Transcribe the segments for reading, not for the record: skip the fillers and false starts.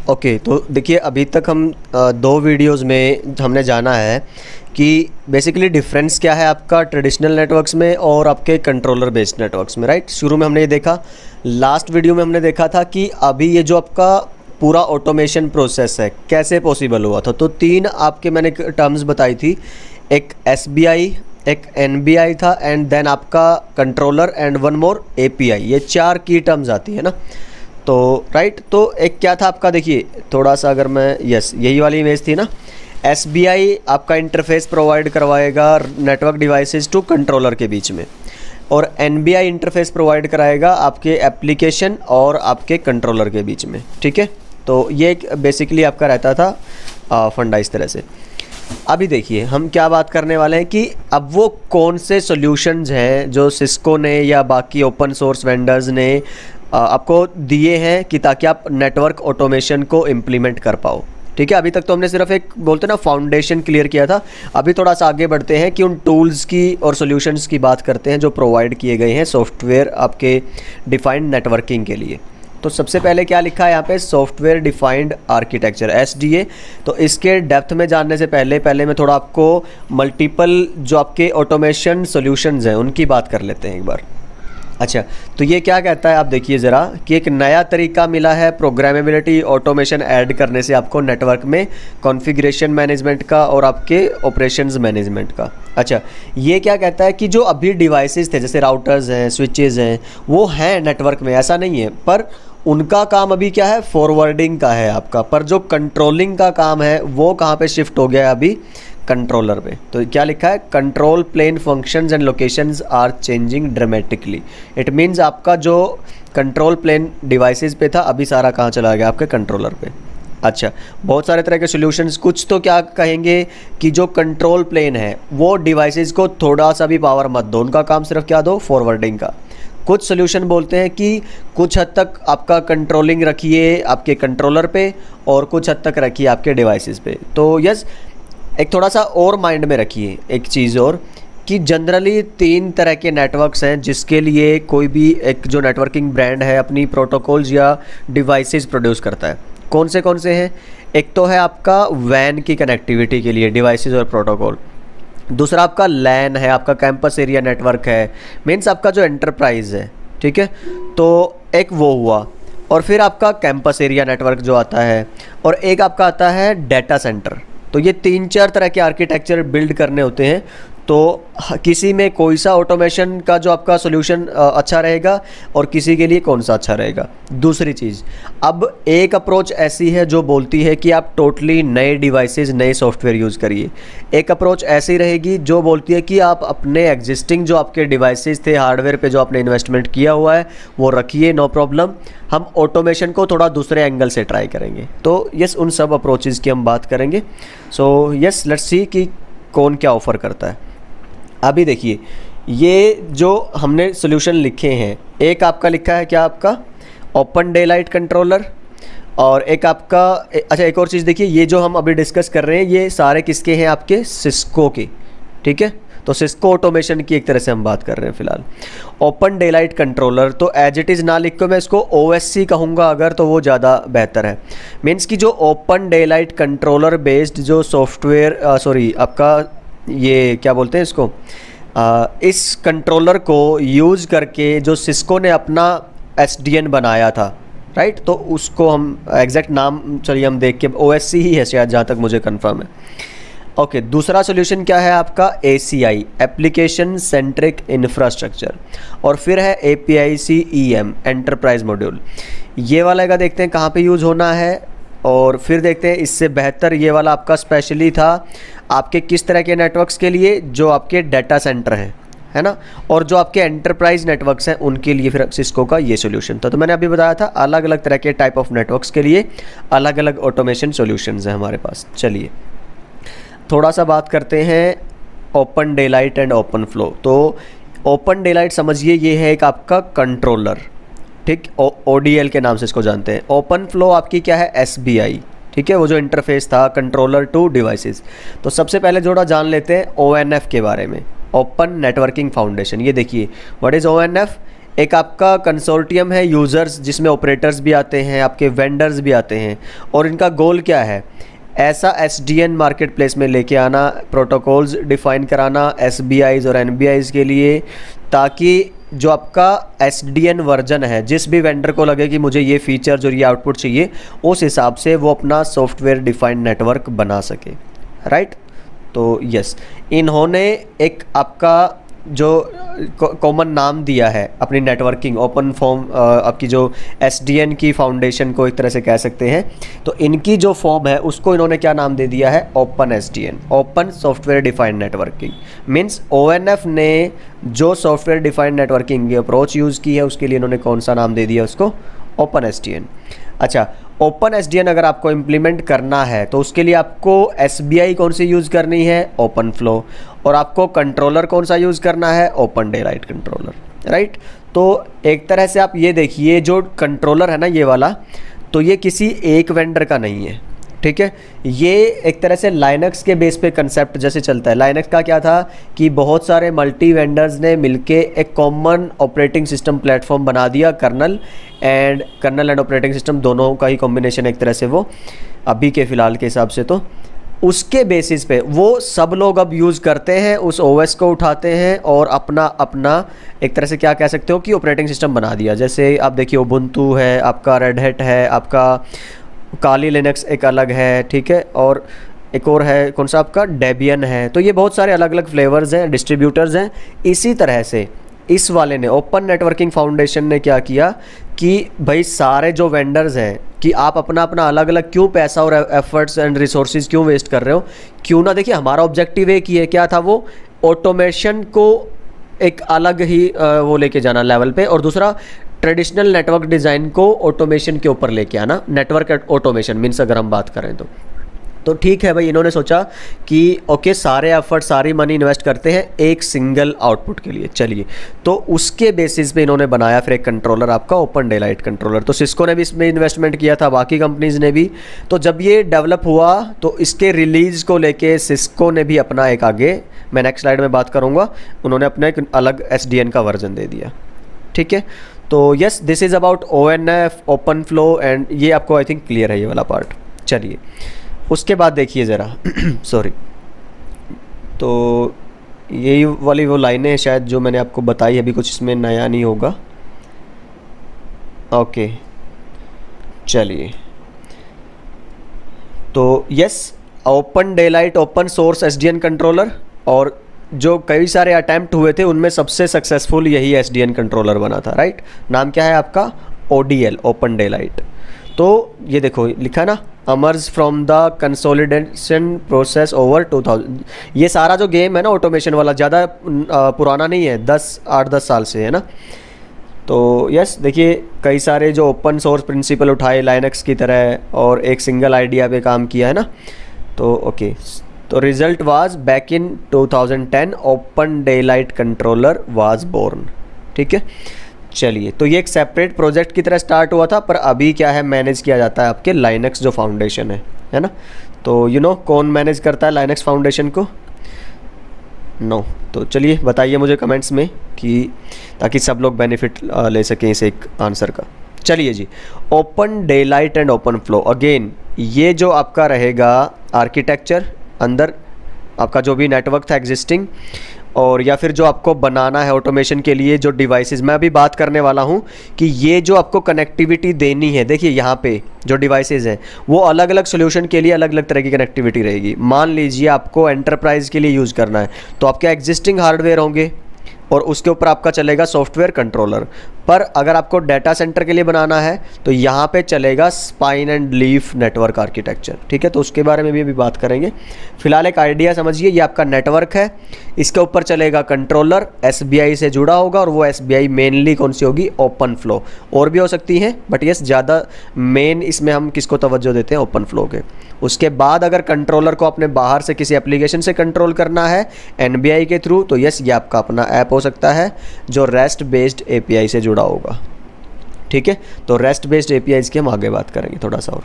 Okay, तो देखिए अभी तक हम दो वीडियोस में हमने जाना है कि बेसिकली डिफरेंस क्या है आपका ट्रेडिशनल नेटवर्क्स में और आपके कंट्रोलर बेस्ड नेटवर्क्स में, राइट। शुरू में हमने ये देखा, लास्ट वीडियो में हमने देखा था कि अभी ये जो आपका पूरा ऑटोमेशन प्रोसेस है कैसे पॉसिबल हुआ था। तो तीन आपके मैंने टर्म्स बताई थी, एक SBI, एक NBI था एंड देन आपका controller and one more API। ये चार की टर्म्स आती है ना, तो राइट। तो एक क्या था आपका, देखिए थोड़ा सा अगर मैं यही वाली इमेज थी ना। SBI आपका इंटरफेस प्रोवाइड करवाएगा नेटवर्क डिवाइसेस टू कंट्रोलर के बीच में, और NBI इंटरफेस प्रोवाइड कराएगा आपके एप्लीकेशन और आपके कंट्रोलर के बीच में, ठीक है। तो ये एक बेसिकली आपका रहता था फंडा इस तरह से। अभी देखिए हम क्या बात करने वाले हैं कि अब वो कौन से सॉल्यूशंस हैं जो सिस्को ने या बाकी ओपन सोर्स वेंडर्स ने आपको दिए हैं कि ताकि आप नेटवर्क ऑटोमेशन को इम्प्लीमेंट कर पाओ, ठीक है। अभी तक तो हमने सिर्फ एक बोलते ना फाउंडेशन क्लियर किया था। अभी थोड़ा सा आगे बढ़ते हैं कि उन टूल्स की और सॉल्यूशंस की बात करते हैं जो प्रोवाइड किए गए हैं सॉफ्टवेयर आपके डिफाइंड नेटवर्किंग के लिए। तो सबसे पहले क्या लिखा है यहाँ पे, सॉफ्टवेयर डिफाइंड आर्किटेक्चर SDA। तो इसके डेप्थ में जानने से पहले मैं थोड़ा आपको मल्टीपल जो आपके ऑटोमेशन सॉल्यूशंस हैं उनकी बात कर लेते हैं एक बार। अच्छा, तो ये क्या कहता है आप देखिए ज़रा कि एक नया तरीका मिला है प्रोग्रामेबिलिटी ऑटोमेशन ऐड करने से आपको नेटवर्क में कॉन्फ़िगरेशन मैनेजमेंट का और आपके ऑपरेशंस मैनेजमेंट का। अच्छा, ये क्या कहता है कि जो अभी डिवाइसेस थे जैसे राउटर्स हैं, स्विचेस हैं, वो हैं नेटवर्क में, ऐसा नहीं है, पर उनका काम अभी क्या है, फॉरवर्डिंग का है आपका, पर जो कंट्रोलिंग का काम है वो कहाँ पे शिफ्ट हो गया है अभी, कंट्रोलर पे। तो क्या लिखा है, control plane functions and locations are changing dramatically. It means आपका जो कंट्रोल प्लेन डिवाइसेस पे था अभी सारा कहाँ चला गया, आपके कंट्रोलर पे। अच्छा, बहुत सारे तरह के सॉल्यूशंस, कुछ तो क्या कहेंगे कि जो कंट्रोल प्लेन है वो डिवाइसेस को थोड़ा सा भी पावर मत दो, उनका काम सिर्फ क्या दो, फॉरवर्डिंग का। कुछ सॉल्यूशन बोलते हैं कि कुछ हद तक आपका कंट्रोलिंग रखिए आपके कंट्रोलर पे और कुछ हद तक रखिए आपके डिवाइसेस पे। तो यस, एक थोड़ा सा और माइंड में रखिए एक चीज़ और, कि जनरली तीन तरह के नेटवर्क्स हैं जिसके लिए कोई भी एक जो नेटवर्किंग ब्रांड है अपनी प्रोटोकॉल्स या डिवाइसेस प्रोड्यूस करता है। कौन से हैं, एक तो है आपका WAN की कनेक्टिविटी के लिए डिवाइसेस और प्रोटोकॉल। दूसरा आपका LAN है, आपका कैंपस एरिया नेटवर्क है, मीन्स आपका जो एंटरप्राइज है, ठीक है। तो एक वो हुआ, और फिर आपका कैंपस एरिया नेटवर्क जो आता है, और एक आपका आता है डाटा सेंटर। तो ये तीन चार तरह के आर्किटेक्चर बिल्ड करने होते हैं। तो किसी में कोई सा ऑटोमेशन का जो आपका सॉल्यूशन अच्छा रहेगा और किसी के लिए कौन सा अच्छा रहेगा। दूसरी चीज़, अब एक अप्रोच ऐसी है जो बोलती है कि आप टोटली नए डिवाइसेस, नए सॉफ्टवेयर यूज़ करिए। एक अप्रोच ऐसी रहेगी जो बोलती है कि आप अपने एग्जिस्टिंग जो आपके डिवाइसेस थे, हार्डवेयर पे जो आपने इन्वेस्टमेंट किया हुआ है वो रखिए, नो प्रॉब्लम, हम ऑटोमेशन को थोड़ा दूसरे एंगल से ट्राई करेंगे। तो यस, उन सब अप्रोचेज़ की हम बात करेंगे। सो यस, लेट्स सी कि कौन क्या ऑफ़र करता है। अभी देखिए ये जो हमने सॉल्यूशन लिखे हैं, एक आपका लिखा है क्या, आपका ओपन डेलाइट कंट्रोलर, और एक आपका अच्छा एक और चीज़ देखिए, ये जो हम अभी डिस्कस कर रहे हैं ये सारे किसके हैं, आपके सिस्को के, ठीक है। तो सिस्को ऑटोमेशन की एक तरह से हम बात कर रहे हैं फिलहाल। ओपन डेलाइट कंट्रोलर तो एज इट इज़ ना लिख के मैं इसको OSC कहूँगा अगर, तो वो ज़्यादा बेहतर है। मीन्स कि जो ओपन डेलाइट कंट्रोलर बेस्ड जो सॉफ्टवेयर आपका ये क्या बोलते हैं इसको, इस कंट्रोलर को यूज़ करके जो सिस्को ने अपना SDN बनाया था, राइट। तो उसको हम एग्जैक्ट नाम चलिए हम देख के, OSC ही है शायद जहाँ तक मुझे कंफर्म है। ओके, दूसरा सॉल्यूशन क्या है आपका, ACI, एप्लीकेशन सेंट्रिक इंफ्रास्ट्रक्चर, और फिर है APIC EM, एंटरप्राइज मॉड्यूल। ये वाला का देखते हैं कहाँ पे यूज़ होना है, और फिर देखते हैं इससे बेहतर ये वाला आपका स्पेशली था आपके किस तरह के नेटवर्क्स के लिए, जो आपके डाटा सेंटर हैं, है ना, और जो आपके एंटरप्राइज नेटवर्क्स हैं उनके लिए फिर सिस्को का ये सॉल्यूशन था। तो मैंने अभी बताया था अलग अलग तरह के टाइप ऑफ नेटवर्क्स के लिए अलग अलग ऑटोमेशन सॉल्यूशंस हैं हमारे पास। चलिए थोड़ा सा बात करते हैं open daylight and open flow. तो ओपन डेलाइट समझिए ये है एक आपका कंट्रोलर, ठीक, ODL के नाम से इसको जानते हैं। ओपन फ्लो आपकी क्या है, SBI, ठीक है, वो जो इंटरफेस था कंट्रोलर टू डिवाइसेस। तो सबसे पहले थोड़ा जान लेते हैं ONF के बारे में, ओपन नेटवर्किंग फाउंडेशन। ये देखिए व्हाट इज़ ONF, एक आपका कंसोर्टियम है यूज़र्स, जिसमें ऑपरेटर्स भी आते हैं, आपके वेंडर्स भी आते हैं, और इनका गोल क्या है, ऐसा एसडीएन मार्केट प्लेस में लेके आना, प्रोटोकॉल्स डिफ़ाइन कराना एसबीआईज़ और एनबीआईज़ के लिए, ताकि जो आपका एसडीएन वर्जन है, जिस भी वेंडर को लगे कि मुझे ये फीचर्स और ये आउटपुट चाहिए, उस हिसाब से वो अपना सॉफ्टवेयर डिफाइंड नेटवर्क बना सके, राइट। तो यस, इन्होंने एक आपका जो कॉमन नाम दिया है अपनी नेटवर्किंग ओपन फॉर्म, आपकी जो एसडीएन की फाउंडेशन को एक तरह से कह सकते हैं, तो इनकी जो फॉर्म है उसको इन्होंने क्या नाम दे दिया है, open SDN, open software defined networking. Means ONF ने जो सॉफ्टवेयर डिफाइंड नेटवर्किंग की अप्रोच यूज़ की है उसके लिए इन्होंने कौन सा नाम दे दिया उसको, ओपन एसडीएन। अच्छा, ओपन एसडीएन अगर आपको इम्प्लीमेंट करना है तो उसके लिए आपको एसबीआई कौन सी यूज़ करनी है, ओपन फ्लो, और आपको कंट्रोलर कौन सा यूज़ करना है, ओपन डेलाइट कंट्रोलर, राइट। तो एक तरह से आप ये देखिए, जो कंट्रोलर है ना ये वाला, तो ये किसी एक वेंडर का नहीं है, ठीक है। ये एक तरह से लाइनक्स के बेस पे कंसेप्ट जैसे चलता है। लाइनक्स का क्या था कि बहुत सारे मल्टी वेंडर्स ने मिलके एक कॉमन ऑपरेटिंग सिस्टम प्लेटफॉर्म बना दिया, कर्नल एंड ऑपरेटिंग सिस्टम दोनों का ही कॉम्बिनेशन एक तरह से, वो अभी के फ़िलहाल के हिसाब से। तो उसके बेसिस पे वो सब लोग अब यूज़ करते हैं, उस ओएस को उठाते हैं और अपना अपना एक तरह से क्या कह सकते हो कि ऑपरेटिंग सिस्टम बना दिया। जैसे आप देखिए उबुंटू है, आपका रेड हैट है, आपका काली लिनक्स एक अलग है, ठीक है, और एक और है कौन सा आपका डेबियन है। तो ये बहुत सारे अलग अलग फ्लेवर्स हैं, डिस्ट्रीब्यूटर्स हैं। इसी तरह से इस वाले ने, ओपन नेटवर्किंग फाउंडेशन ने क्या किया कि भाई सारे जो वेंडर्स हैं कि आप अपना अपना अलग अलग क्यों पैसा और एफर्ट्स एंड रिसोर्सेज क्यों वेस्ट कर रहे हो, क्यों ना, देखिए हमारा ऑब्जेक्टिव एक ही है, क्या था वो, ऑटोमेशन को एक अलग ही वो लेके जाना लेवल पे, और दूसरा ट्रेडिशनल नेटवर्क डिज़ाइन को ऑटोमेशन के ऊपर लेके आना, नेटवर्क ऑटोमेशन मीन्स अगर हम बात करें तो ठीक है भाई। इन्होंने सोचा कि ओके सारे एफर्ट सारी मनी इन्वेस्ट करते हैं एक सिंगल आउटपुट के लिए, चलिए, तो उसके बेसिस पे इन्होंने बनाया फिर एक कंट्रोलर, आपका ओपन डेलाइट कंट्रोलर। तो सिस्को ने भी इसमें इन्वेस्टमेंट किया था, बाकी कंपनीज़ ने भी। तो जब ये डेवलप हुआ तो इसके रिलीज़ को लेके सिस्को ने भी अपना एक, आगे मैं नेक्स्ट स्लाइड में बात करूँगा, उन्होंने अपना एक अलग एसडीएन का वर्जन दे दिया, ठीक है। तो yes, this is about ONF, open flow, and ये आपको आई थिंक क्लियर है ये वाला पार्ट। चलिए उसके बाद देखिए ज़रा सॉरी, तो यही वाली वो लाइनें हैं शायद जो मैंने आपको बताई, अभी कुछ इसमें नया नहीं होगा। ओके चलिए, तो yes, open daylight open source SDN controller, और जो कई सारे अटैम्प्ट हुए थे उनमें सबसे सक्सेसफुल यही एसडीएन कंट्रोलर बना था, राइट। नाम क्या है आपका, ओडीएल, ओपन डेलाइट। तो ये देखो लिखा ना, emerges from the consolidation process over 2000। ये सारा जो गेम है ना ऑटोमेशन वाला, ज़्यादा पुराना नहीं है, 8-10 साल से है ना। तो यस देखिए, कई सारे जो ओपन सोर्स प्रिंसिपल उठाए लाइनक्स की तरह, और एक सिंगल आइडिया पे काम किया है ना। तो ओके, तो result was back in 2010 open daylight controller was born, ठीक है। चलिए, तो ये एक सेपरेट प्रोजेक्ट की तरह स्टार्ट हुआ था, पर अभी क्या है, मैनेज किया जाता है आपके लाइनक्स जो फाउंडेशन है ना। तो यू नो कौन मैनेज करता है लाइनक्स फाउंडेशन को, नो। तो चलिए बताइए मुझे कमेंट्स में, कि ताकि सब लोग बेनिफिट ले सकें इस एक आंसर का। चलिए जी, open daylight and open flow, again ये जो आपका रहेगा आर्किटेक्चर, अंदर आपका जो भी नेटवर्क था एग्जिस्टिंग, और या फिर जो आपको बनाना है ऑटोमेशन के लिए जो डिवाइसेस, मैं अभी बात करने वाला हूं कि ये जो आपको कनेक्टिविटी देनी है, देखिए यहाँ पे जो डिवाइसेस हैं वो अलग अलग सोल्यूशन के लिए अलग अलग तरह की कनेक्टिविटी रहेगी। मान लीजिए आपको एंटरप्राइज के लिए यूज़ करना है, तो आपके एग्जिस्टिंग हार्डवेयर होंगे और उसके ऊपर आपका चलेगा सॉफ्टवेयर कंट्रोलर। पर अगर आपको डाटा सेंटर के लिए बनाना है तो यहाँ पे चलेगा spine and leaf network architecture, ठीक है। तो उसके बारे में भी अभी बात करेंगे। फिलहाल एक आइडिया समझिए, ये आपका नेटवर्क है, इसके ऊपर चलेगा कंट्रोलर, एसबीआई से जुड़ा होगा, और वो एसबीआई मेनली कौन सी होगी, ओपन फ्लो। और भी हो सकती हैं, बट यस ज़्यादा मेन इसमें हम किसको तवज्जो देते हैं, ओपन फ्लो के। उसके बाद अगर कंट्रोलर को अपने बाहर से किसी एप्लीकेशन से कंट्रोल करना है एनबीआई के थ्रू, तो यस ये आपका अपना ऐप हो सकता है जो रेस्ट बेस्ड एपीआई से जुड़ा होगा, ठीक है। तो रेस्ट बेस्ड एपीआईज की हम आगे बात करेंगे थोड़ा सा और।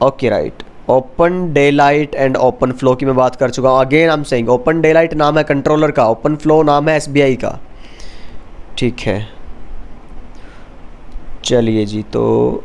Okay right, open daylight and open flow की मैं बात कर चुका हूँ। Again I am saying, open daylight नाम है कंट्रोलर का, ओपन फ्लो नाम है एसबीआई का, ठीक है, चलिए जी, तो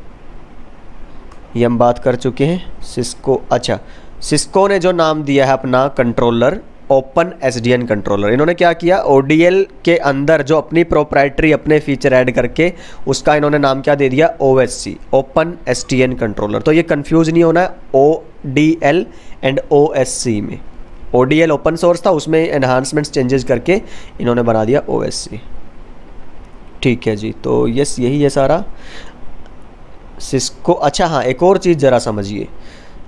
ये हम बात कर चुके हैं सिस्को। अच्छा, सिस्को ने जो नाम दिया है अपना कंट्रोलर, ओपन एसडीएन कंट्रोलर, इन्होंने क्या किया, ओडीएल के अंदर जो अपनी प्रोप्राइटरी अपने फीचर ऐड करके उसका इन्होंने नाम क्या दे दिया, ओएससी, ओपन एसडीएन कंट्रोलर। तो ये कंफ्यूज नहीं होना है ओडीएल एंड ओएससी में। ओडीएल ओपन सोर्स था, उसमें एनहांसमेंट्स चेंजेस करके इन्होंने बना दिया ओएससी। ठीक है जी, तो यस यही है सारा सिस्को। अच्छा हाँ, एक और चीज़ ज़रा समझिए,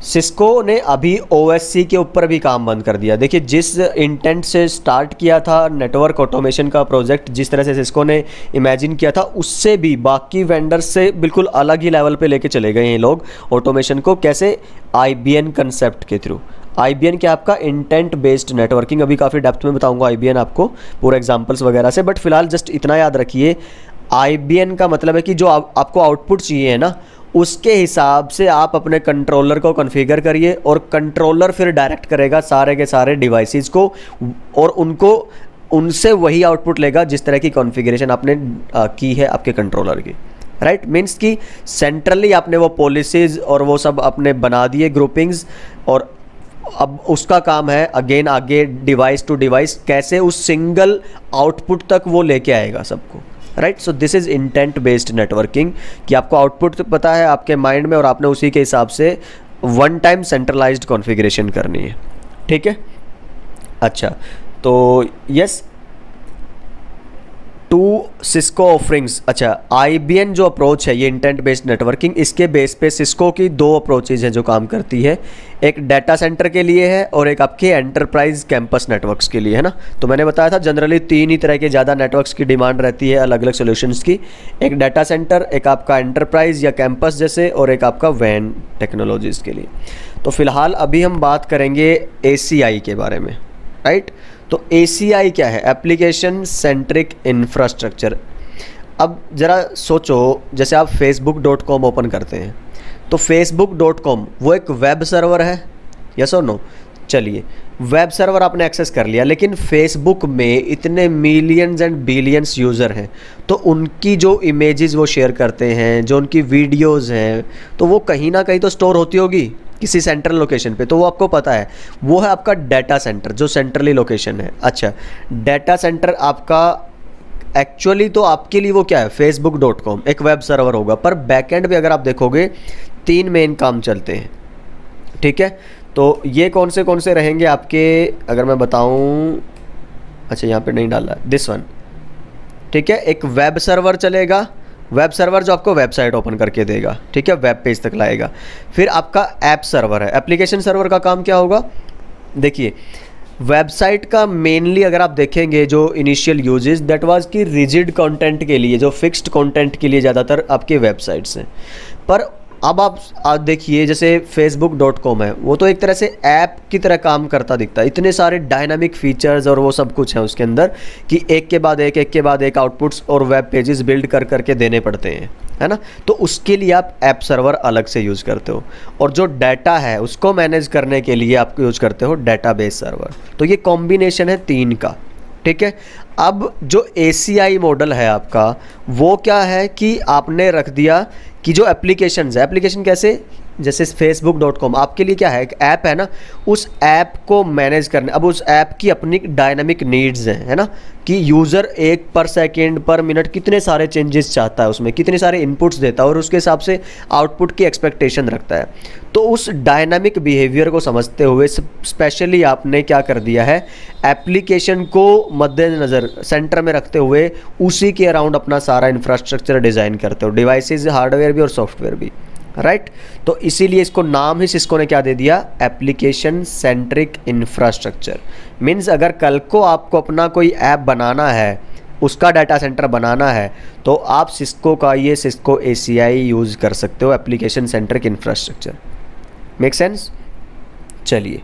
सिस्को ने अभी ओएससी के ऊपर भी काम बंद कर दिया। देखिए, जिस इंटेंट से स्टार्ट किया था नेटवर्क ऑटोमेशन का प्रोजेक्ट, जिस तरह से सिस्को ने इमेजिन किया था, उससे भी बाकी वेंडर्स से बिल्कुल अलग ही लेवल पे लेके चले गए हैं लोग ऑटोमेशन को। कैसे, आईबीएन कंसेप्ट के थ्रू। आईबीएन क्या, आपका इंटेंट बेस्ड नेटवर्किंग। अभी काफ़ी डेप्थ में बताऊंगा आईबीएन आपको पूरे एग्जांपल्स वगैरह से, बट फिलहाल जस्ट इतना याद रखिए, आईबीएन का मतलब है कि जो आपको आउटपुट चाहिए है ना, उसके हिसाब से आप अपने कंट्रोलर को कॉन्फ़िगर करिए, और कंट्रोलर फिर डायरेक्ट करेगा सारे के सारे डिवाइसेस को, और उनको उनसे वही आउटपुट लेगा जिस तरह की कॉन्फ़िगरेशन आपने की है आपके कंट्रोलर की। राइट, मीन्स कि सेंट्रली आपने वो पॉलिसीज़ और वो सब आपने बना दिए ग्रुपिंग्स, और अब उसका काम है अगेन आगे डिवाइस टू डिवाइस कैसे उस सिंगल आउटपुट तक वो लेके आएगा सबको। Right, so this is intent based networking, कि आपको आउटपुट पता है आपके माइंड में, और आपने उसी के हिसाब से वन टाइम सेंट्रलाइज्ड कॉन्फ़िगरेशन करनी है। ठीक है, अच्छा, तो यस, टू सिस्को ऑफरिंग्स। अच्छा, आईबीएन जो अप्रोच है ये इंटेंट बेस्ड नेटवर्किंग, इसके बेस पे सिस्को की दो अप्रोचेज हैं जो काम करती है। एक डाटा सेंटर के लिए है और एक आपके एंटरप्राइज कैंपस नेटवर्क्स के लिए है ना। तो मैंने बताया था जनरली तीन ही तरह के ज़्यादा नेटवर्क्स की डिमांड रहती है अलग अलग सोल्यूशंस की। एक डाटा सेंटर, एक आपका एंटरप्राइज या कैंपस जैसे, और एक आपका वैन टेक्नोलॉजीज़ के लिए। तो फिलहाल अभी हम बात करेंगे ACI के बारे में। राइट, तो ACI क्या है, एप्लीकेशन सेंट्रिक इंफ्रास्ट्रक्चर। अब ज़रा सोचो, जैसे आप facebook.com ओपन करते हैं, तो facebook.com वो एक वेब सर्वर है, यस और नो। चलिए, वेब सर्वर आपने एक्सेस कर लिया, लेकिन फेसबुक में इतने मिलियंस एंड बिलियंस यूज़र हैं, तो उनकी जो इमेजेस वो शेयर करते हैं, जो उनकी वीडियोस हैं, तो वो कहीं ना कहीं तो स्टोर होती होगी किसी सेंट्रल लोकेशन पे। तो वो आपको पता है, वो है आपका डाटा सेंटर जो सेंट्रली लोकेशन है। अच्छा, डाटा सेंटर आपका एक्चुअली तो आपके लिए वो क्या है, facebook.com एक वेब सर्वर होगा, पर बैकएंड पे अगर आप देखोगे तीन मेन काम चलते हैं। ठीक है, तो ये कौन से रहेंगे आपके, अगर मैं बताऊं, अच्छा यहाँ पे नहीं डाला, दिस वन। ठीक है, एक वेब सर्वर चलेगा, वेब सर्वर जो आपको वेबसाइट ओपन करके देगा, ठीक है, वेब पेज तक लाएगा। फिर आपका ऐप सर्वर है, एप्लीकेशन सर्वर का काम क्या होगा, देखिए वेबसाइट का मेनली अगर आप देखेंगे जो इनिशियल यूजेस दैट वाज कि रिजिड कंटेंट के लिए, जो फिक्स्ड कंटेंट के लिए ज़्यादातर आपके वेबसाइट्स हैं। पर अब आप देखिए, जैसे facebook.com है, वो तो एक तरह से ऐप की तरह काम करता दिखता है। इतने सारे डायनामिक फीचर्स और वो सब कुछ है उसके अंदर कि एक के बाद एक आउटपुट्स और वेब पेजेस बिल्ड कर करके देने पड़ते हैं, है ना। तो उसके लिए आप ऐप सर्वर अलग से यूज़ करते हो, और जो डाटा है उसको मैनेज करने के लिए आप यूज़ करते हो डेटाबेस सर्वर। तो ये कॉम्बिनेशन है तीन का। ठीक है, अब जो ACI मॉडल है आपका, वो क्या है कि आपने रख दिया कि जो एप्लीकेशंस है, एप्लीकेशन कैसे, जैसे facebook.com आपके लिए क्या है, एक ऐप है ना, उस ऐप को मैनेज करने, अब उस ऐप की अपनी डायनामिक नीड्स हैं, है ना, कि यूज़र एक पर सेकेंड पर मिनट कितने सारे चेंजेस चाहता है, उसमें कितने सारे इनपुट्स देता है, और उसके हिसाब से आउटपुट की एक्सपेक्टेशन रखता है। तो उस डायनामिक बिहेवियर को समझते हुए स्पेशली आपने क्या कर दिया है, एप्लीकेशन को मद्देनज़र सेंटर में रखते हुए उसी के अराउंड अपना सारा इंफ्रास्ट्रक्चर डिज़ाइन करते हो, डिवाइसेज, हार्डवेयर भी और सॉफ्टवेयर भी। राइट, तो इसीलिए इसको नाम ही सिस्को ने क्या दे दिया, एप्लीकेशन सेंट्रिक इंफ्रास्ट्रक्चर। मीन्स अगर कल को आपको अपना कोई ऐप बनाना है, उसका डाटा सेंटर बनाना है, तो आप सिस्को का ये सिस्को ACI यूज़ कर सकते हो, application centric infrastructure. Make sense. चलिए,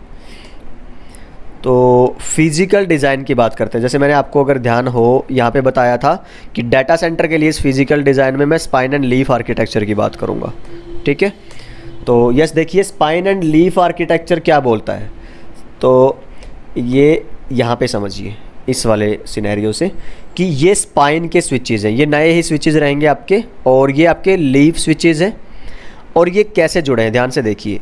तो फिजिकल डिज़ाइन की बात करते हैं। जैसे मैंने आपको अगर ध्यान हो यहाँ पे बताया था कि डाटा सेंटर के लिए इस फिजिकल डिज़ाइन में मैं स्पाइन एंड लीफ आर्किटेक्चर की बात करूँगा। ठीक है, तो यस, देखिए स्पाइन एंड लीफ आर्किटेक्चर क्या बोलता है, तो ये यहाँ पे समझिए इस वाले सिनेरियो से कि ये स्पाइन के स्विचेज़ हैं, ये नए ही स्विचेज़ रहेंगे आपके, और ये आपके लीफ स्विचेज़ हैं। और ये कैसे जुड़े हैं ध्यान से देखिए,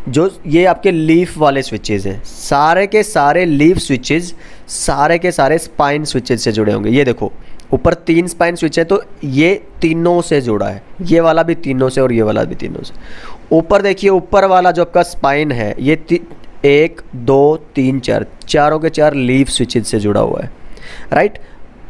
जो ये आपके लीफ वाले स्विचेज़ हैं, सारे के सारे लीफ स्विचेज़ सारे के सारे स्पाइन स्विचेज से जुड़े होंगे। ये देखो ऊपर 3 स्पाइन स्विच है, तो ये तीनों से जुड़ा है, ये वाला भी तीनों से और ये वाला भी तीनों से। ऊपर देखिए, ऊपर वाला जो आपका स्पाइन है ये 1 2 3 4 चारों के 4 लीफ स्विचेज से जुड़ा हुआ है, राइट।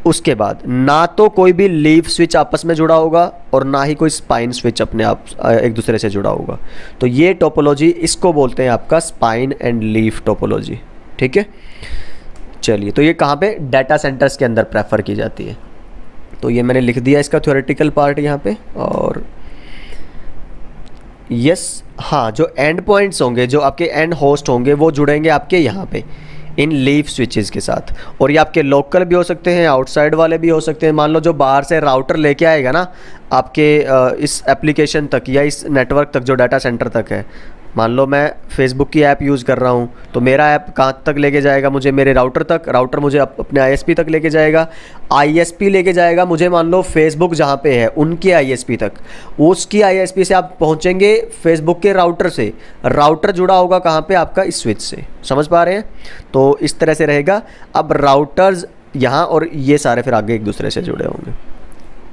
उसके बाद ना तो कोई भी लीफ स्विच आपस में जुड़ा होगा और ना ही कोई स्पाइन स्विच अपने आप एक दूसरे से जुड़ा होगा। तो ये टोपोलॉजी, इसको बोलते हैं आपका स्पाइन एंड लीफ टोपोलॉजी, ठीक है। चलिए, तो ये कहाँ पे, डाटा सेंटर्स के अंदर प्रेफर की जाती है। तो ये मैंने लिख दिया इसका थ्योरेटिकल पार्ट यहाँ पे। और यस, हाँ, जो एंड पॉइंट्स होंगे, जो आपके एंड होस्ट होंगे, वो जुड़ेंगे आपके यहाँ पे इन लीफ स्विचेस के साथ। और ये आपके लोकल भी हो सकते हैं, आउटसाइड वाले भी हो सकते हैं। मान लो जो बाहर से राउटर लेके आएगा ना आपके इस एप्लीकेशन तक या इस नेटवर्क तक, जो डाटा सेंटर तक है, मान लो मैं फेसबुक की ऐप यूज़ कर रहा हूँ, तो मेरा ऐप कहाँ तक लेके जाएगा मुझे, मेरे राउटर तक, राउटर मुझे अपने आईएसपी तक लेके जाएगा, आईएसपी लेके जाएगा मुझे मान लो फेसबुक जहाँ पे है उनके आईएसपी तक, उसकी आईएसपी से आप पहुँचेंगे फेसबुक के राउटर से, राउटर जुड़ा होगा कहाँ पे, आपका इस स्विच से। समझ पा रहे हैं? तो इस तरह से रहेगा। अब राउटर्स यहाँ और ये सारे फिर आगे एक दूसरे से जुड़े होंगे।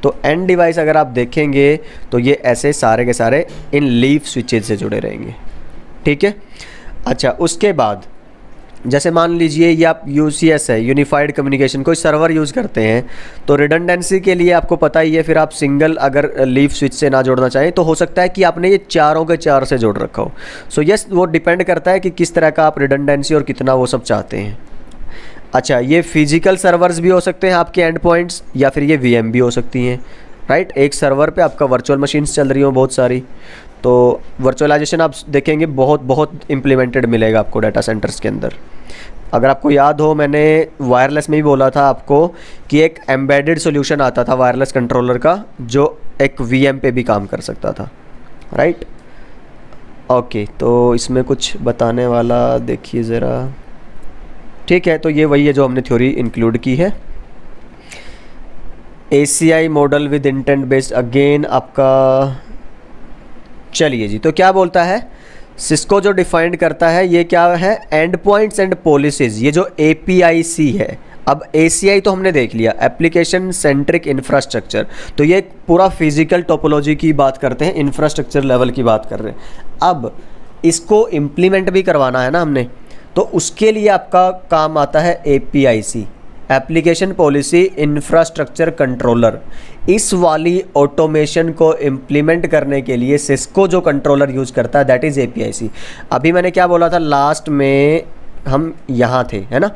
तो एंड डिवाइस अगर आप देखेंगे तो ये ऐसे सारे के सारे इन लीफ स्विचेज से जुड़े रहेंगे, ठीक है। अच्छा, उसके बाद जैसे मान लीजिए ये आप यूसीएस है, यूनिफाइड कम्युनिकेशन, कोई सर्वर यूज़ करते हैं, तो रिडंडेंसी के लिए आपको पता ही है, फिर आप सिंगल अगर लीफ स्विच से ना जोड़ना चाहें तो हो सकता है कि आपने ये चारों के 4 से जोड़ रखा हो। सो यस, वो डिपेंड करता है कि किस तरह का आप रिडंडेंसी और कितना वो सब चाहते हैं। अच्छा, ये फिजिकल सर्वर्स भी हो सकते हैं आपके एंड पॉइंट्स, या फिर ये वीएम भी हो सकती हैं, राइट। एक सर्वर पे आपका वर्चुअल मशीन्स चल रही हो बहुत सारी, तो वर्चुअलाइजेशन आप देखेंगे बहुत इम्प्लीमेंटेड मिलेगा आपको डाटा सेंटर्स के अंदर। अगर आपको याद हो, मैंने वायरलेस में भी बोला था आपको कि एक एम्बेडेड सॉल्यूशन आता था वायरलेस कंट्रोलर का, जो एक वीएम पे भी काम कर सकता था, राइट। ओके, तो इसमें कुछ बताने वाला देखिए ज़रा, ठीक है। तो ये वही है जो हमने थ्योरी इंक्लूड की है। ACI model with intent based, again आपका, चलिए जी, तो क्या बोलता है, सिस्को जो डिफाइंड करता है ये क्या है, एंड पॉइंट्स एंड पॉलिसीज, ये जो APIC है। अब ACI तो हमने देख लिया, एप्लीकेशन सेंट्रिक इंफ्रास्ट्रक्चर, तो ये पूरा फिजिकल टोपोलॉजी की बात करते हैं, इंफ्रास्ट्रक्चर लेवल की बात कर रहे हैं। अब इसको इम्प्लीमेंट भी करवाना है ना हमने, तो उसके लिए आपका काम आता है APIC, application policy infrastructure controller. इस वाली ऑटोमेशन को इम्प्लीमेंट करने के लिए सिस्को जो कंट्रोलर यूज़ करता है दैट इज़ APIC। अभी मैंने क्या बोला था लास्ट में, हम यहाँ थे, है ना,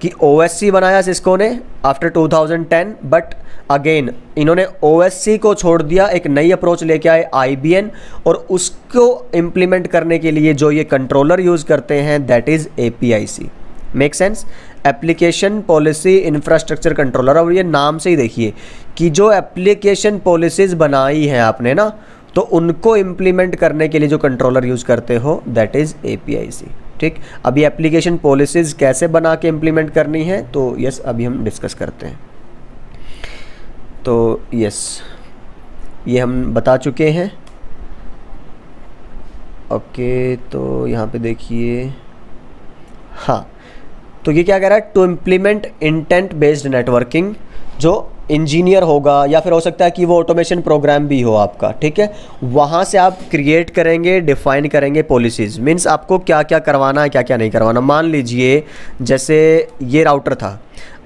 कि OSC बनाया सिस्को ने आफ्टर 2010, बट अगेन इन्होंने OSC को छोड़ दिया, एक नई अप्रोच लेके आए IBM, और उसको इम्प्लीमेंट करने के लिए जो ये कंट्रोलर यूज़ करते हैं that is APIC। Make sense, application policy infrastructure controller. और ये नाम से ही देखिए कि जो एप्लीकेशन पॉलिसीज़ बनाई हैं आपने ना, तो उनको इम्प्लीमेंट करने के लिए जो कंट्रोलर यूज़ करते हो दैट इज़ APIC, ठीक। अभी एप्लीकेशन पॉलिसीज़ कैसे बना के इम्प्लीमेंट करनी है, तो यस अभी हम डिस्कस करते हैं। तो यस, ये हम बता चुके हैं। ओके, तो यहाँ पे देखिए, हाँ, तो ये क्या कह रहा है, to implement intent based networking, जो इंजीनियर होगा या फिर हो सकता है कि वो ऑटोमेशन प्रोग्राम भी हो आपका, ठीक है, वहाँ से आप क्रिएट करेंगे, डिफाइन करेंगे पॉलिसीज़, मीन्स आपको क्या क्या करवाना है, क्या क्या नहीं करवाना। मान लीजिए जैसे ये राउटर था,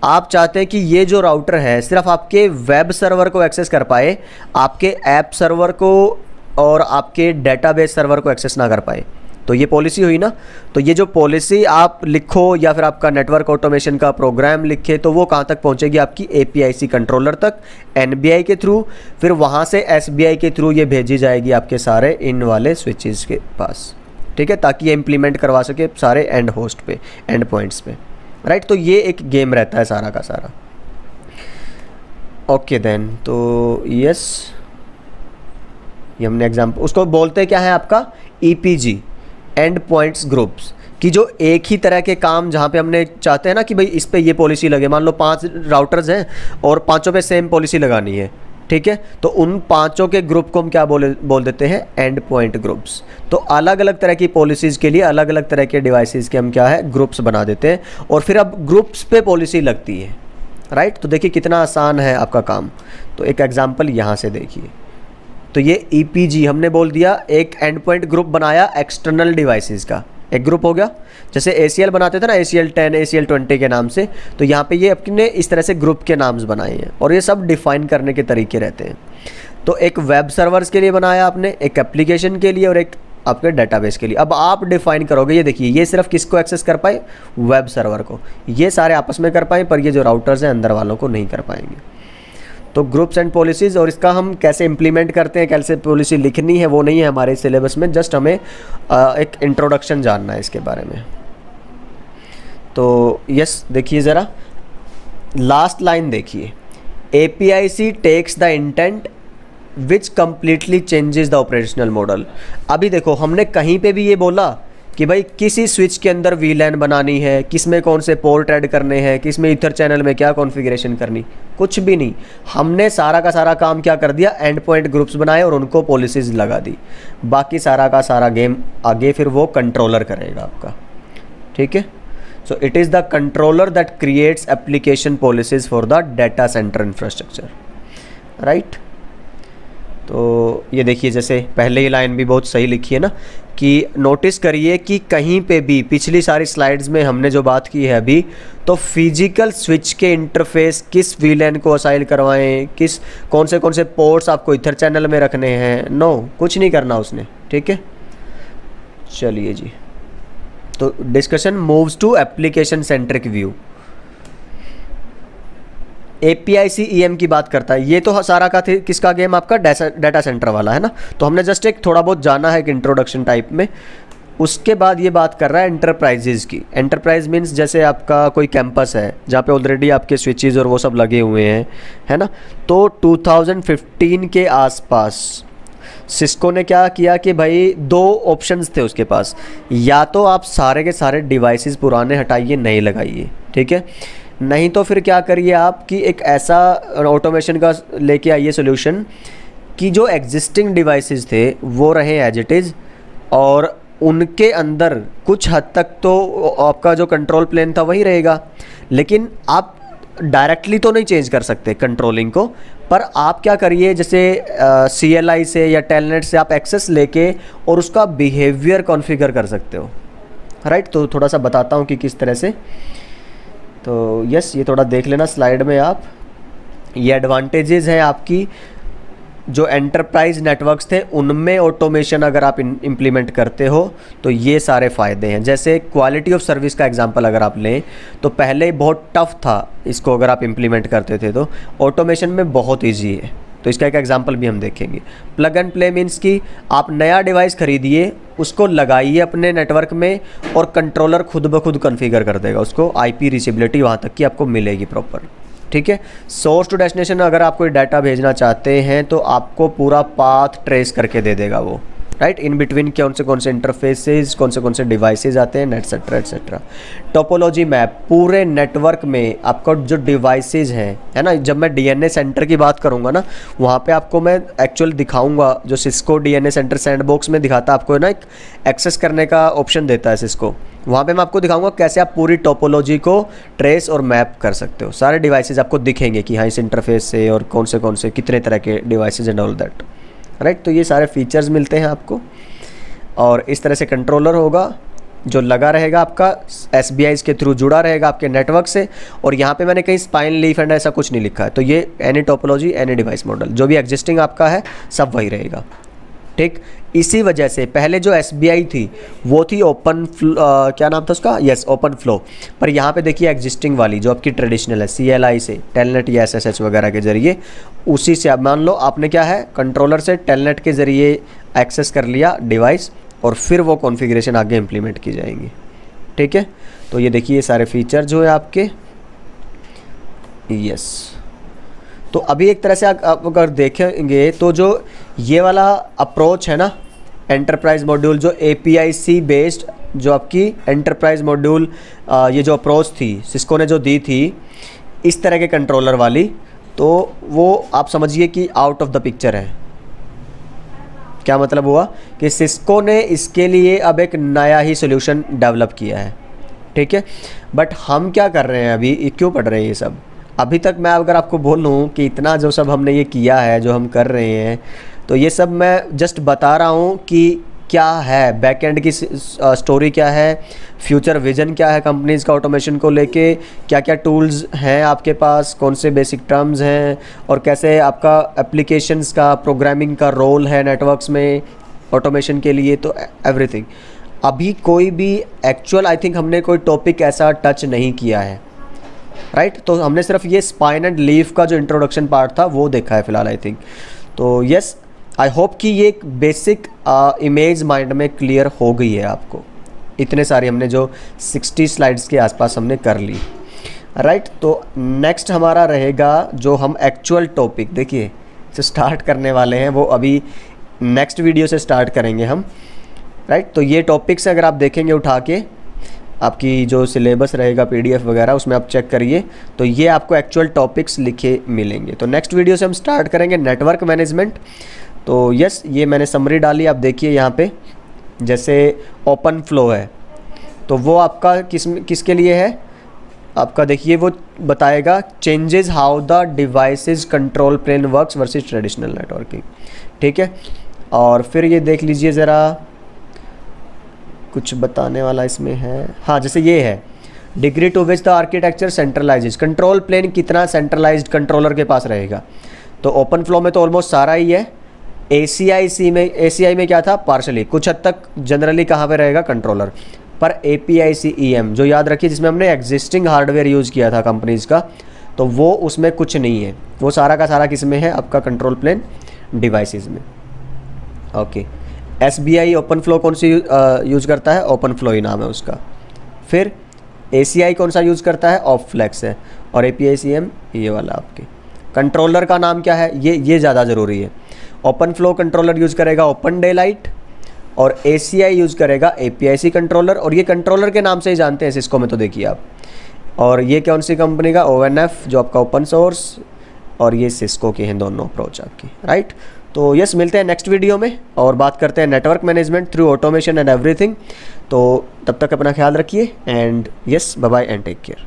आप चाहते हैं कि ये जो राउटर है सिर्फ आपके वेब सर्वर को एक्सेस कर पाए, आपके ऐप सर्वर को और आपके डेटाबेस सर्वर को एक्सेस ना कर पाए, तो ये पॉलिसी हुई ना। तो ये जो पॉलिसी आप लिखो या फिर आपका नेटवर्क ऑटोमेशन का प्रोग्राम लिखे, तो वो कहाँ तक पहुँचेगी, आपकी APIC कंट्रोलर तक, NBI के थ्रू, फिर वहाँ से SBI के थ्रू ये भेजी जाएगी आपके सारे इन वाले स्विचेस के पास, ठीक है, ताकि ये इम्प्लीमेंट करवा सके सारे एंड होस्ट पे, एंड पॉइंट्स पे, राइट। तो ये एक गेम रहता है सारा का सारा। ओके देन, तो यस, ये हमने एग्जाम्पल, उसको बोलते क्या है आपका EPG, एंड पॉइंट्स ग्रुप्स। कि जो एक ही तरह के काम जहाँ पे हमने चाहते हैं ना कि भाई इस पे ये पॉलिसी लगे, मान लो 5 राउटर्स हैं और पांचों पे सेम पॉलिसी लगानी है, ठीक है, तो उन पांचों के ग्रुप को हम क्या बोल देते हैं, एंड पॉइंट ग्रुप्स। तो अलग अलग तरह की पॉलिसीज़ के लिए अलग अलग तरह के डिवाइसेस के हम क्या है, ग्रुप्स बना देते हैं और फिर अब ग्रुप्स पे पॉलिसी लगती है, राइट। तो देखिए कितना आसान है आपका काम। तो एक एग्जांपल यहाँ से देखिए, तो ये EPG हमने बोल दिया, एक एंड पॉइंट ग्रुप बनाया एक्सटर्नल डिवाइसेस का, एक ग्रुप हो गया। जैसे ACL बनाते थे ना, ACL 10 ACL 20 के नाम से, तो यहाँ पे ये अपने इस तरह से ग्रुप के नाम्स बनाए हैं और ये सब डिफाइन करने के तरीके रहते हैं। तो एक वेब सर्वर्स के लिए बनाया आपने, एक एप्लीकेशन के लिए और एक आपके डेटाबेस के लिए। अब आप डिफाइन करोगे, ये देखिए ये सिर्फ किसको एक्सेस कर पाए, वेब सर्वर को, ये सारे आपस में कर पाए, पर ये जो राउटर्स हैं अंदर वालों को नहीं कर पाएंगे। तो ग्रुप्स एंड पॉलिसीज़, और इसका हम कैसे इम्प्लीमेंट करते हैं, कैसे पॉलिसी लिखनी है, वो नहीं है हमारे सिलेबस में, जस्ट हमें एक इंट्रोडक्शन जानना है इसके बारे में। तो यस देखिए ज़रा लास्ट लाइन देखिए, APIC takes the intent which completely changes the operational model. अभी देखो हमने कहीं पे भी ये बोला कि भाई किसी स्विच के अंदर VLAN बनानी है, किस में कौन से पोर्ट ऐड करने हैं, किस में ईथर चैनल में क्या कॉन्फ़िगरेशन करनी, कुछ भी नहीं। हमने सारा का सारा काम क्या कर दिया, एंड पॉइंट ग्रुप्स बनाए और उनको पॉलिसीज़ लगा दी। बाकी सारा का सारा गेम आगे फिर वो कंट्रोलर करेगा आपका, ठीक है। So it is the controller that creates application policies for the data centre infrastructure, right. तो ये देखिए जैसे पहले ही लाइन भी बहुत सही लिखी है ना, कि नोटिस करिए कि कहीं पे भी पिछली सारी स्लाइड्स में हमने जो बात की है अभी, तो फिजिकल स्विच के इंटरफेस किस VLAN को असाइन करवाएं, किस कौन से पोर्ट्स आपको ईथर चैनल में रखने हैं, नो कुछ नहीं करना उसने, ठीक है। चलिए जी, तो discussion moves to application centric view. APIC EM की बात करता है, ये तो सारा का थे किसका गेम, आपका डाटा सेंटर वाला है ना। तो हमने जस्ट एक थोड़ा बहुत जाना है एक इंट्रोडक्शन टाइप में। उसके बाद ये बात कर रहा है एंटरप्राइजेज़ की। एंटरप्राइज मीन्स जैसे आपका कोई कैंपस है जहाँ पे ऑलरेडी आपके स्विचेज़ और वो सब लगे हुए हैं, है ना। तो 2015 के आसपास सिस्को ने क्या किया कि भाई 2 ऑप्शंस थे उसके पास, या तो आप सारे के सारे डिवाइसेस पुराने हटाइए, नए लगाइए, ठीक है, नहीं तो फिर क्या करिए आप कि एक ऐसा ऑटोमेशन का लेके आइए सोल्यूशन कि जो एग्जिस्टिंग डिवाइसेस थे वो रहे एज इट इज़, और उनके अंदर कुछ हद तक तो आपका जो कंट्रोल प्लेन था वही रहेगा, लेकिन आप डायरेक्टली तो नहीं चेंज कर सकते कंट्रोलिंग को, पर आप क्या करिए जैसे CLI से या टेलनेट से आप एक्सेस लेके और उसका बिहेवियर कॉन्फ़िगर कर सकते हो, राइट। तो थोड़ा सा बताता हूँ कि किस तरह से। तो यस ये थोड़ा देख लेना स्लाइड में आप, ये एडवांटेजेस हैं आपकी जो एंटरप्राइज नेटवर्क्स थे उनमें ऑटोमेशन अगर आप इम्प्लीमेंट करते हो तो ये सारे फ़ायदे हैं। जैसे क्वालिटी ऑफ सर्विस का एग्जांपल अगर आप लें तो पहले बहुत टफ था इसको अगर आप इम्प्लीमेंट करते थे, तो ऑटोमेशन में बहुत ईजी है। तो इसका एक एग्जांपल भी हम देखेंगे। प्लग एंड प्ले मीन्स कि आप नया डिवाइस खरीदिए, उसको लगाइए अपने नेटवर्क में और कंट्रोलर खुद ब खुद कॉन्फ़िगर कर देगा उसको, IP रीचेबिलिटी वहाँ तक की आपको मिलेगी प्रॉपर, ठीक है। सोर्स टू डेस्टिनेशन अगर आप कोई डाटा भेजना चाहते हैं तो आपको पूरा पाथ ट्रेस करके दे देगा वो, राइट। इन बिटवीन कौन से इंटरफेसेस, कौन से डिवाइसेस आते हैं, एटसेट्रा एटसेट्रा। टोपोलॉजी मैप, पूरे नेटवर्क में आपका जो डिवाइसेस हैं, है ना, जब मैं DNA सेंटर की बात करूंगा ना, वहाँ पे आपको मैं एक्चुअल दिखाऊंगा, जो सिस्को DNA सेंटर सैंडबॉक्स में दिखाता है आपको ना, एक एक्सेस करने का ऑप्शन देता है सिस्को, वहाँ पे मैं आपको दिखाऊंगा कैसे आप पूरी टोपोलॉजी को ट्रेस और मैप कर सकते हो। सारे डिवाइसेस आपको दिखेंगे कि हाँ इस इंटरफेस से और कौन से कितने तरह के devices and all that, right. तो ये सारे फीचर्स मिलते हैं आपको, और इस तरह से कंट्रोलर होगा जो लगा रहेगा आपका SBIs के थ्रू जुड़ा रहेगा आपके नेटवर्क से। और यहाँ पे मैंने कहीं स्पाइन लीफ एंड ऐसा कुछ नहीं लिखा है, तो ये any topology any device model जो भी एग्जिस्टिंग आपका है सब वही रहेगा, ठीक। इसी वजह से पहले जो SBI थी वो थी ओपन क्या नाम था उसका, यस ओपन फ्लो। पर यहाँ पे देखिए एग्जिस्टिंग वाली जो आपकी ट्रेडिशनल है CLI से, टेलनेट या SSH वगैरह के ज़रिए, उसी से आप मान लो आपने क्या है कंट्रोलर से टेलनेट के ज़रिए एक्सेस कर लिया डिवाइस और फिर वो कॉन्फ़िगरेशन आगे इम्प्लीमेंट की जाएंगी, ठीक है। तो ये देखिए सारे फीचर जो है आपके, यस। तो अभी एक तरह से आप अगर देखेंगे तो जो ये वाला अप्रोच है ना एंटरप्राइज मॉड्यूल, जो APIC बेस्ड जो आपकी एंटरप्राइज मॉड्यूल ये जो अप्रोच थी सिस्को ने जो दी थी इस तरह के कंट्रोलर वाली, तो वो आप समझिए कि आउट ऑफ द पिक्चर है। क्या मतलब हुआ कि सिस्को ने इसके लिए अब एक नया ही सोल्यूशन डेवलप किया है, ठीक है। बट हम क्या कर रहे हैं अभी, क्यों पढ़ रहे हैं ये सब? अभी तक मैं अगर आपको बोलूँ कि इतना जो सब हमने ये किया है, जो हम कर रहे हैं, तो ये सब मैं जस्ट बता रहा हूँ कि क्या है बैकएंड की स्टोरी, क्या है फ्यूचर विजन, क्या है कंपनीज़ का ऑटोमेशन को लेके, क्या क्या टूल्स हैं आपके पास, कौन से बेसिक टर्म्स हैं, और कैसे आपका एप्लीकेशंस का प्रोग्रामिंग का रोल है नेटवर्क्स में ऑटोमेशन के लिए, तो एवरीथिंग। अभी कोई भी एक्चुअल आई थिंक हमने कोई टॉपिक ऐसा टच नहीं किया है, राइट। तो हमने सिर्फ ये स्पाइन एंड लीफ का जो इंट्रोडक्शन पार्ट था वो देखा है फ़िलहाल आई थिंक। तो यस, आई होप कि ये एक बेसिक इमेज माइंड में क्लियर हो गई है आपको। इतने सारी हमने जो 60 स्लाइड्स के आसपास हमने कर ली, राइट। तो नेक्स्ट हमारा रहेगा जो हम एक्चुअल टॉपिक देखिए जो स्टार्ट करने वाले हैं वो अभी नेक्स्ट वीडियो से स्टार्ट करेंगे हम, राइट। तो ये टॉपिक्स अगर आप देखेंगे उठा के, आपकी जो सिलेबस रहेगा PDF वगैरह उसमें आप चेक करिए, तो ये आपको एक्चुअल टॉपिक्स लिखे मिलेंगे। तो नेक्स्ट वीडियो से हम स्टार्ट करेंगे नेटवर्क मैनेजमेंट। तो यस, ये मैंने समरी डाली, आप देखिए यहाँ पे जैसे ओपन फ्लो है तो वो आपका किसके लिए है, आपका देखिए वो बताएगा changes how the devices control plane works versus traditional networking, ठीक है। और फिर ये देख लीजिए ज़रा, कुछ बताने वाला इसमें है, हाँ जैसे ये है degree to which the architecture centralises, control plane कितना सेंट्रलाइज्ड कंट्रोलर के पास रहेगा। तो ओपन फ्लो में तो ऑलमोस्ट सारा ही है, ACI में क्या था, पार्शली, कुछ हद तक जनरली कहाँ पे रहेगा, कंट्रोलर पर। APIC-EM जो याद रखिए जिसमें हमने एग्जिस्टिंग हार्डवेयर यूज़ किया था कंपनीज़ का, तो वो उसमें कुछ नहीं है, वो सारा का सारा किस में है, आपका कंट्रोल प्लेन डिवाइसेस में। ओके, SBI ओपन फ्लो कौन सी यूज़ करता है, ओपन फ्लो ही नाम है उसका। फिर ACI कौन सा यूज़ करता है, ऑफफ्लेक्स है। और APIC-EM ये वाला आपके कंट्रोलर का नाम क्या है, ये ज़्यादा ज़रूरी है। ओपन फ्लो कंट्रोलर यूज़ करेगा ओपन डेलाइट, और ACI यूज़ करेगा APIC कंट्रोलर, और ये कंट्रोलर के नाम से ही जानते हैं सिस्को में, तो देखिए आप। और ये कौन सी कंपनी का, ONF जो आपका ओपन सोर्स, और ये सिस्को के हैं दोनों अप्रोच आपकी, राइट। तो यस, मिलते हैं नेक्स्ट वीडियो में और बात करते हैं network management through automation and everything. तो तब तक अपना ख्याल रखिए and yes, bye bye and take care.